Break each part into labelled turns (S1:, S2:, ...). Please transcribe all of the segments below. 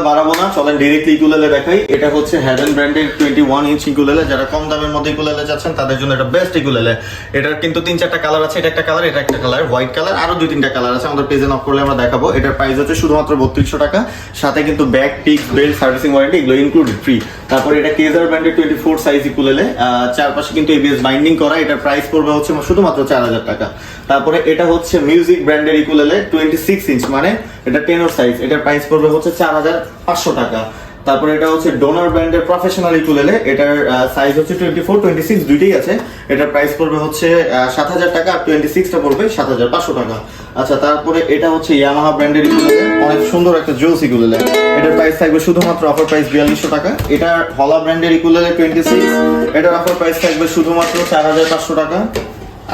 S1: বাড়াবো না, চলেন ডিরেক্টলি ইকুলেলে দেখাই। এটা হচ্ছে হেভেন ব্র্যান্ডের 21 ইঞ্চ ইকুলেলে। যারা কম দামের মধ্যে ইকুলেলে চাচ্ছেন তাদের জন্য এটা বেস্ট ইকুলেলে। এটার কিন্তু 3-4টা কালার আছে, এটা একটা কালার, এটা একটা কালার, হোয়াইট কালার, আরো 2-3টা কালার আছে। আমাদের পেজে নক করলে আমরা দেখাবো। এটার প্রাইস হচ্ছে শুধুমাত্র 3200 টাকা, সাথে কিন্তু bag, pix, belt, servicing warranty এগুলো ইনক্লুডেড ফ্রি। তারপরে এটা কেজার ব্র্যান্ডের 24 সাইজ ইকুলেলে, চারপাশে কিন্তু এবিএস বাইন্ডিং করা। এটার প্রাইস পড়বে হচ্ছে শুধুমাত্র 4000 টাকা। তারপরে এটা হচ্ছে মিউজিক ব্র্যান্ডের ইকুলেলে 26 ইঞ্চ, মানে এটা টেনর সাইজ। এটার প্রাইস পড়বে হচ্ছে 4500 টাকা। তারপরে এটা হচ্ছে ডোনার ব্র্যান্ডের প্রফেশনাল ইকুলেলে, এটার সাইজ হচ্ছে 24, 26 দুইটাই আছে। এটার প্রাইস পড়বে হচ্ছে 7000 টাকা, আর 26টা পড়বে 7500 টাকা। আচ্ছা, তারপরে এটা হচ্ছে ইয়ামাহা ব্র্যান্ডের ইকুলেলে, অনেক সুন্দর একটা জোস ইকুলেলে। এটার প্রাইস থাকবে শুধুমাত্র অফার প্রাইস 4200 টাকা। এটা হলা ব্র্যান্ডের ইকুলেলে 26, এটার অফার প্রাইস থাকবে শুধুমাত্র 4500 টাকা।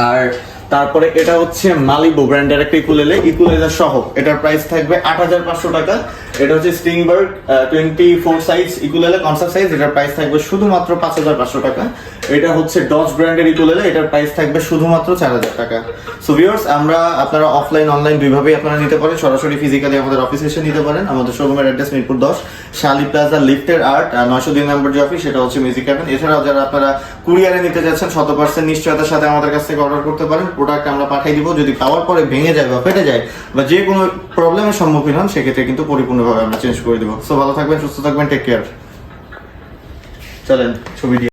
S1: আর তারপরে এটা হচ্ছে মালিবু ব্র্যান্ডের একটা ইকুলেলে সহ, এটার প্রাইস থাকবে 8500 টাকা। এটা হচ্ছে স্টিংবার্গ 24 সাইজ ইকুলেলে, কনসার্ট সাইজ। এটার প্রাইস থাকবে শুধুমাত্র 5500 টাকা। এটা হচ্ছে ডজ ব্র্যান্ডের ইকুলেলে, এটার প্রাইস থাকবে শুধুমাত্র 4000 টাকা। সো ভিউয়ার্স, আপনারা অফলাইন অনলাইন দুইভাবেই আপনারা নিতে পারেন। সরাসরি ফিজিক্যালি আমাদের অফিসে এসে নিতে পারেন। আমাদের শোরুমের অ্যাড্রেস মিরপুর 10, শালি প্লাজা, লিফটের 8, 902 নম্বর যে অফিস, সেটা হচ্ছে মিউজিক ক্যাবিন। এছাড়াও যারা আপনারা কুরিয়ারে নিতে যাচ্ছেন 100% নিশ্চয়তার সাথে আমাদের কাছ থেকে অর্ডার করতে পারেন। প্রোডাক্ট আমরা পাঠিয়ে দিব। যদি পাওয়ার পরে ভেঙে যায় বা ফেটে যায় বা যে কোনো প্রবলেমের সম্মুখীন হন, সেক্ষেত্রে কিন্তু পরিপূর্ণভাবে আমরা চেঞ্জ করে দিব। সো ভালো থাকবেন, সুস্থ থাকবেন, টেক কেয়ার। চলেন ছবি দিয়ে